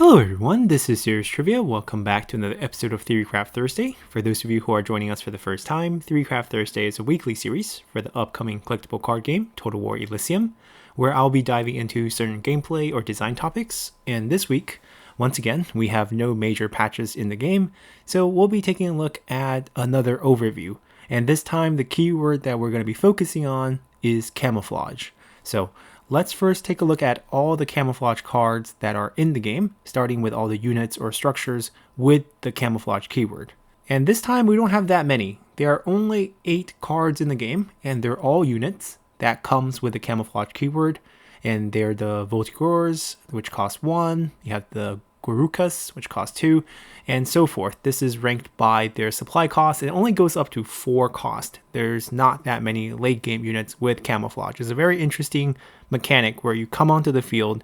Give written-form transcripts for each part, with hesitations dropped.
Hello everyone, this is Serious Trivia. Welcome back to another episode of Theorycraft Thursday. For those of you who are joining us for the first time, Theorycraft Thursday is a weekly series for the upcoming collectible card game, Total War Elysium, where I'll be diving into certain gameplay or design topics. And this week, once again, we have no major patches in the game, so we'll be taking a look at another overview. And this time, the keyword that we're going to be focusing on is camouflage. So let's first take a look at all the camouflage cards that are in the game, starting with all the units or structures with the camouflage keyword. And this time we don't have that many. There are only 8 cards in the game, and they're all units that comes with the camouflage keyword. And they're the Voltigeurs, which cost 1, you have the Gurukas, which cost 2, and so forth. This is ranked by their supply cost. It only goes up to 4 cost. There's not that many late game units with camouflage. It's a very interesting mechanic where you come onto the field,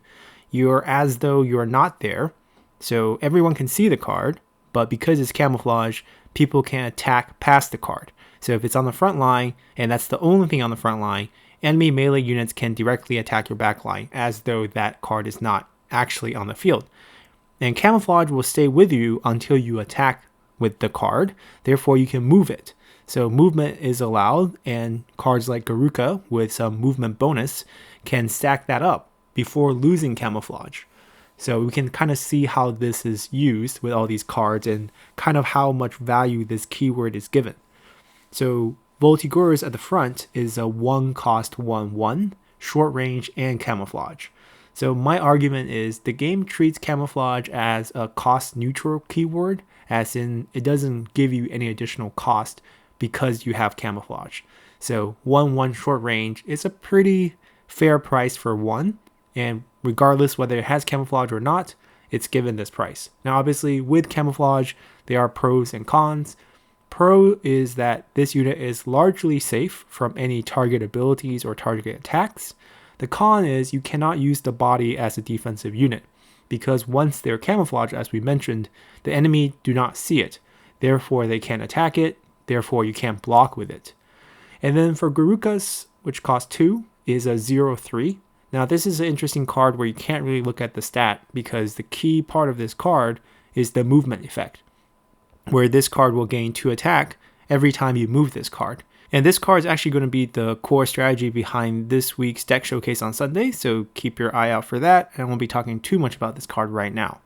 you're as though you're not there, so everyone can see the card, but because it's camouflage, people can attack past the card. So if it's on the front line, and that's the only thing on the front line, enemy melee units can directly attack your back line as though that card is not actually on the field. And camouflage will stay with you until you attack with the card, therefore you can move it. So movement is allowed, and cards like Garuka with some movement bonus can stack that up before losing camouflage. So we can kind of see how this is used with all these cards and kind of how much value this keyword is given. So Voltigeurs at the front is a 1 cost 1/1, short range and camouflage. So my argument is the game treats camouflage as a cost neutral keyword, as in it doesn't give you any additional cost because you have camouflage. So 1/1 short range is a pretty fair price for 1, and regardless whether it has camouflage or not, it's given this price. Now obviously with camouflage there are pros and cons. Pro is that this unit is largely safe from any target abilities or target attacks. The con is you cannot use the body as a defensive unit, because once they're camouflaged, as we mentioned, the enemy do not see it. Therefore they can't attack it, therefore you can't block with it. And then for Garukas, which cost 2, is a 0/3. Now this is an interesting card where you can't really look at the stat, because the key part of this card is the movement effect, where this card will gain 2 attack every time you move this card. And this card is actually going to be the core strategy behind this week's deck showcase on Sunday, so keep your eye out for that. And I won't be talking too much about this card right now.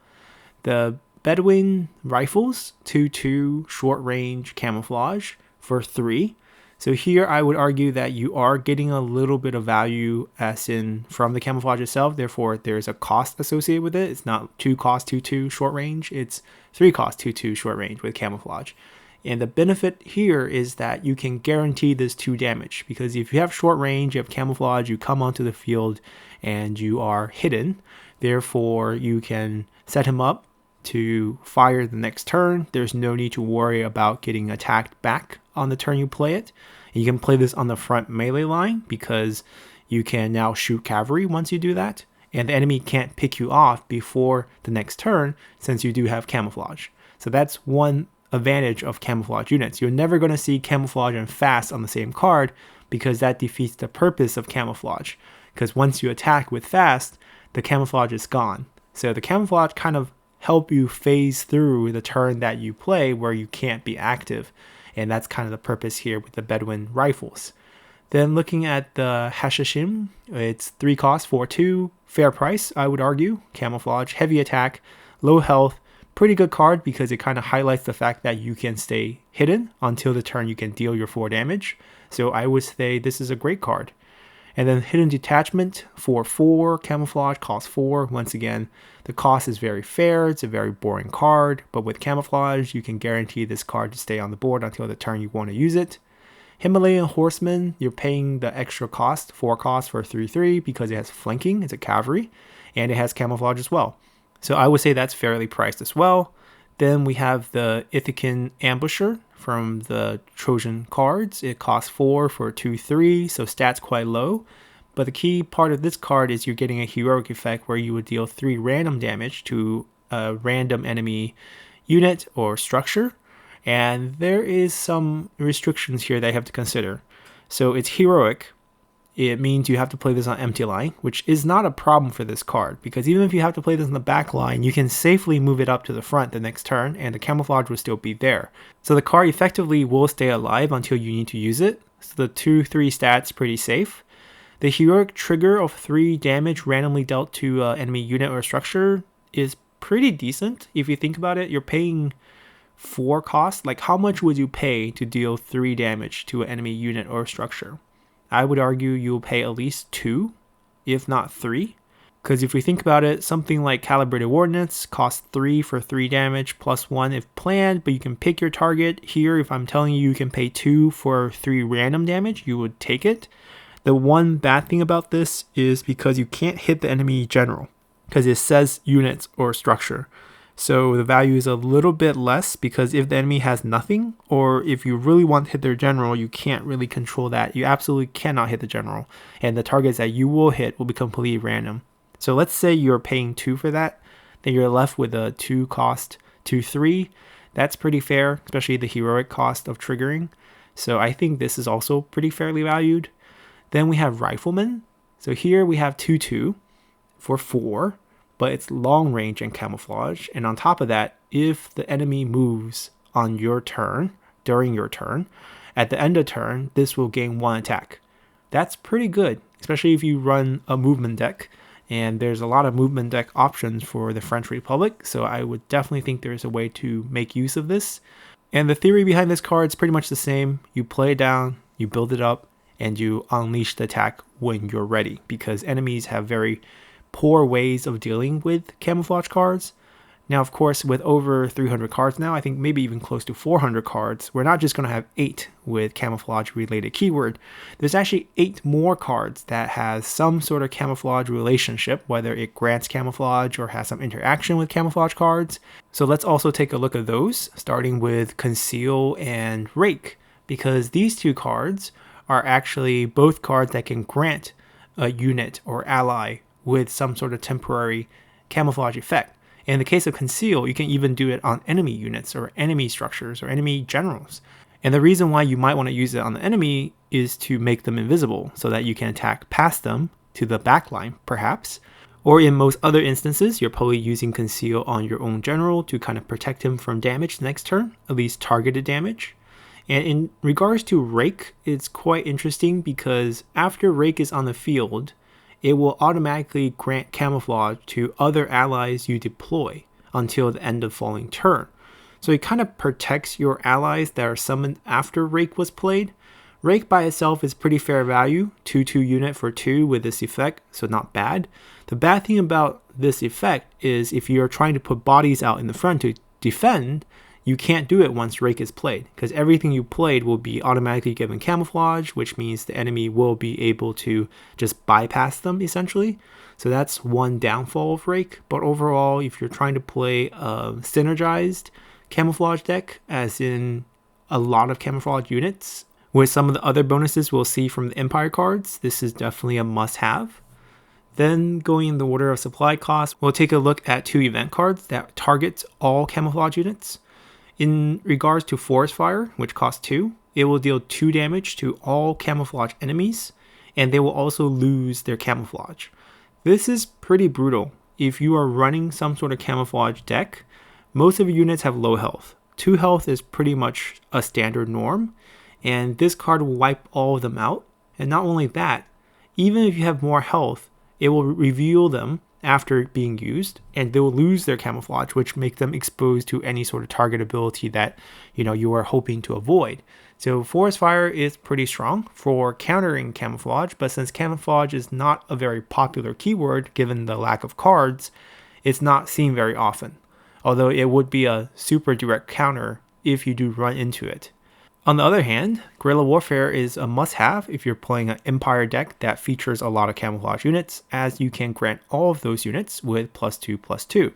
The Bedouin Rifles, 2/2 short range camouflage for 3. So here I would argue that you are getting a little bit of value as in from the camouflage itself, therefore there's a cost associated with it. It's not 2 cost 2/2 short range, it's 3 cost 2/2 short range with camouflage. And the benefit here is that you can guarantee this 2 damage, because if you have short range, you have camouflage, you come onto the field and you are hidden, therefore you can set him up to fire the next turn. There's no need to worry about getting attacked back on the turn you play it. You can play this on the front melee line because you can now shoot cavalry once you do that, and the enemy can't pick you off before the next turn since you do have camouflage. So that's one advantage of camouflage units. You're never going to see camouflage and fast on the same card, because that defeats the purpose of camouflage, because once you attack with fast, the camouflage is gone. So the camouflage kind of help you phase through the turn that you play where you can't be active, and that's kind of the purpose here with the Bedouin Rifles. Then looking at the Hashishim, it's 3 cost 4/2, fair price I would argue. Camouflage, heavy attack, low health, pretty good card because it kind of highlights the fact that you can stay hidden until the turn you can deal your 4 damage. So I would say this is a great card. And then Hidden Detachment for 4, camouflage cost 4. Once again, the cost is very fair. It's a very boring card, but with camouflage, you can guarantee this card to stay on the board until the turn you want to use it. Himalayan Horseman, you're paying the extra cost, 4 cost for 3/3, because it has flanking, it's a cavalry, and it has camouflage as well. So I would say that's fairly priced as well. Then we have the Ithacan Ambusher from the Trojan cards. It costs 4 for 2/3, so stats quite low. But the key part of this card is you're getting a heroic effect where you would deal 3 random damage to a random enemy unit or structure. And there is some restrictions here that you have to consider. So it's heroic, it means you have to play this on empty line, which is not a problem for this card, because even if you have to play this in the back line, you can safely move it up to the front the next turn, and the camouflage will still be there. So the card effectively will stay alive until you need to use it, so the 2-3 stats pretty safe. The heroic trigger of 3 damage randomly dealt to enemy unit or structure is pretty decent. If you think about it, you're paying 4 cost. Like, how much would you pay to deal 3 damage to an enemy unit or structure? I would argue you'll pay at least 2, if not 3. Because if we think about it, something like Calibrated Ordnance costs 3 for 3 damage plus 1 if planned, but you can pick your target. Here, if I'm telling you can pay 2 for 3 random damage, you would take it. The one bad thing about this is because you can't hit the enemy general, because it says units or structure. So the value is a little bit less, because if the enemy has nothing, or if you really want to hit their general, you can't really control that. You absolutely cannot hit the general, and the targets that you will hit will be completely random. So let's say you're paying 2 for that, then you're left with a 2 cost, 2-3. That's pretty fair, especially the heroic cost of triggering. So I think this is also pretty fairly valued. Then we have Rifleman. So here we have 2-2 for 4, but it's long range and camouflage. And on top of that, if the enemy moves on your turn, during your turn, at the end of turn, this will gain 1 attack. That's pretty good, especially if you run a movement deck. And there's a lot of movement deck options for the French Republic, so I would definitely think there's a way to make use of this. And the theory behind this card is pretty much the same. You play it down, you build it up, and you unleash the attack when you're ready, because enemies have very poor ways of dealing with camouflage cards. Now, of course, with over 300 cards now, I think maybe even close to 400 cards, we're not just going to have 8 with camouflage related keyword. There's actually 8 more cards that has some sort of camouflage relationship, whether it grants camouflage or has some interaction with camouflage cards. So let's also take a look at those, starting with Conceal and Rake, because these 2 cards are actually both cards that can grant a unit or ally with some sort of temporary camouflage effect. In the case of Conceal, you can even do it on enemy units or enemy structures or enemy generals. And the reason why you might want to use it on the enemy is to make them invisible so that you can attack past them to the back line, perhaps. Or in most other instances, you're probably using Conceal on your own general to kind of protect him from damage next turn, at least targeted damage. And in regards to Rake, it's quite interesting because after Rake is on the field, it will automatically grant camouflage to other allies you deploy until the end of following turn. So it kind of protects your allies that are summoned after Rake was played. Rake by itself is pretty fair value, 2-2 unit for 2 with this effect, so not bad. The bad thing about this effect is if you're trying to put bodies out in the front to defend, you can't do it once Rake is played, because everything you played will be automatically given camouflage, which means the enemy will be able to just bypass them, essentially. So that's one downfall of Rake. But overall, if you're trying to play a synergized camouflage deck, as in a lot of camouflage units, with some of the other bonuses we'll see from the Empire cards, this is definitely a must-have. Then going in the order of supply cost, we'll take a look at 2 event cards that target all camouflage units. In regards to Forest Fire, which costs 2, it will deal 2 damage to all camouflage enemies, and they will also lose their camouflage. This is pretty brutal. If you are running some sort of camouflage deck, most of your units have low health. 2 health is pretty much a standard norm, and this card will wipe all of them out. And not only that, even if you have more health, it will reveal them after being used, and they will lose their camouflage, which make them exposed to any sort of target ability that you are hoping to avoid. So Forest Fire is pretty strong for countering camouflage, but since camouflage is not a very popular keyword given the lack of cards, it's not seen very often, although it would be a super direct counter if you do run into it. On the other hand, Guerrilla Warfare is a must-have if you're playing an Empire deck that features a lot of camouflage units, as you can grant all of those units with +2/+2.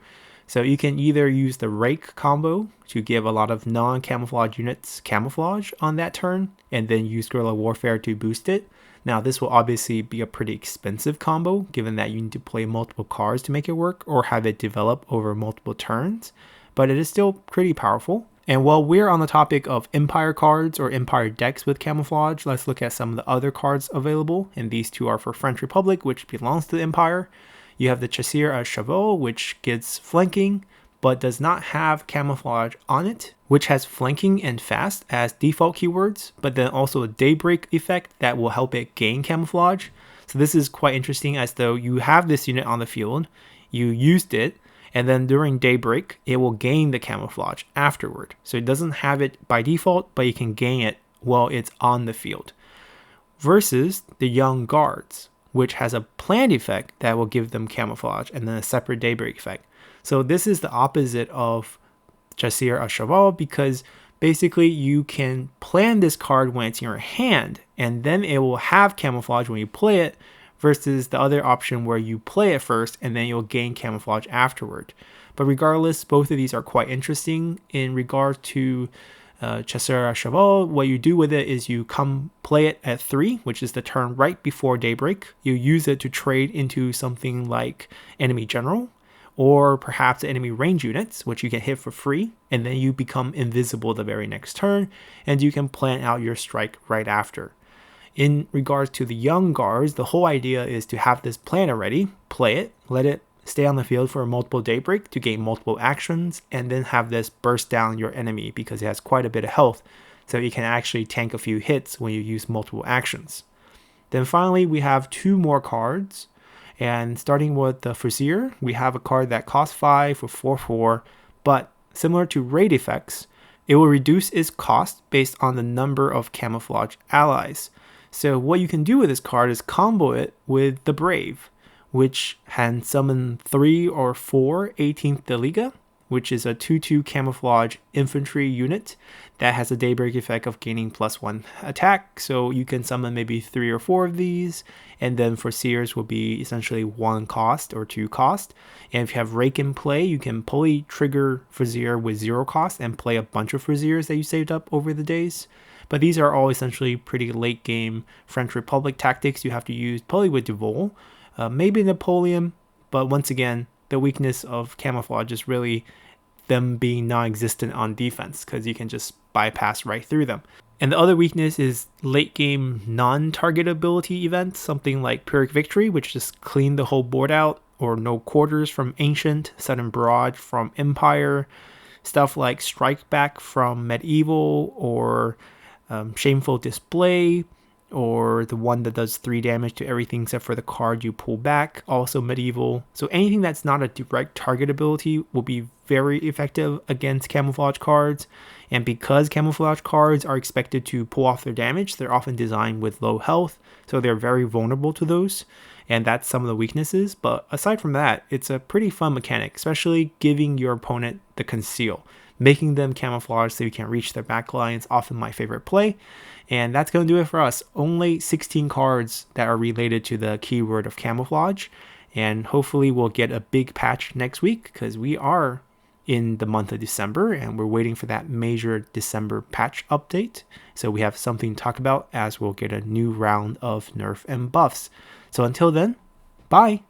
So you can either use the Rake combo to give a lot of non-camouflage units camouflage on that turn, and then use Guerrilla Warfare to boost it. Now this will obviously be a pretty expensive combo, given that you need to play multiple cards to make it work, or have it develop over multiple turns, but it is still pretty powerful. And while we're on the topic of Empire cards or Empire decks with Camouflage, let's look at some of the other cards available. And these two are for French Republic, which belongs to the Empire. You have the Chasseur à Cheval, which gets flanking, but does not have Camouflage on it, which has flanking and fast as default keywords, but then also a Daybreak effect that will help it gain Camouflage. So this is quite interesting, as though you have this unit on the field, you used it, and then during Daybreak, it will gain the Camouflage afterward. So it doesn't have it by default, but you can gain it while it's on the field. Versus the Young Guards, which has a planned effect that will give them Camouflage, and then a separate Daybreak effect. So this is the opposite of Chasseur à Cheval, because basically you can plan this card when it's in your hand, and then it will have Camouflage when you play it, versus the other option where you play it first and then you'll gain Camouflage afterward. But regardless, both of these are quite interesting. In regard to Chasseur à Cheval, what you do with it is you come play it at 3, which is the turn right before Daybreak. You use it to trade into something like Enemy General, or perhaps enemy range units, which you can hit for free, and then you become invisible the very next turn, and you can plan out your strike right after. In regards to the Young Guards, the whole idea is to have this plan already, play it, let it stay on the field for a multiple Daybreak to gain multiple actions, and then have this burst down your enemy because it has quite a bit of health, so you can actually tank a few hits when you use multiple actions. Then finally, we have 2 more cards, and starting with the Frazier, we have a card that costs 5 for 4/4, but similar to raid effects, it will reduce its cost based on the number of Camouflage allies. So what you can do with this card is combo it with the Brave, which can summon 3 or 4 18th de Liga, which is a 2/2 Camouflage infantry unit that has a Daybreak effect of gaining +1 attack. So you can summon maybe 3 or 4 of these, and then for Seers will be essentially 1 cost or 2 cost. And if you have Rake in play, you can probably trigger Frazier with 0 cost and play a bunch of Fraziers that you saved up over the days. But these are all essentially pretty late game French Republic tactics you have to use, probably with Devol, maybe Napoleon, but once again, the weakness of Camouflage is really them being non-existent on defense, because you can just bypass right through them. And the other weakness is late game non-target ability events, something like Pyrrhic Victory, which just clean the whole board out, or No Quarters from Ancient, Sudden Barrage from Empire, stuff like Strike Back from Medieval, or Shameful Display, or the one that does 3 damage to everything except for the card you pull back, also Medieval. So anything that's not a direct target ability will be very effective against Camouflage cards. And because Camouflage cards are expected to pull off their damage, they're often designed with low health, so they're very vulnerable to those. And that's some of the weaknesses. But aside from that, it's a pretty fun mechanic, especially giving your opponent the conceal. Making them camouflage so you can't reach their backline is often my favorite play. And that's going to do it for us. Only 16 cards that are related to the keyword of camouflage. And hopefully we'll get a big patch next week, because we are in the month of December and we're waiting for that major December patch update. So we have something to talk about as we'll get a new round of nerf and buffs. So until then, bye!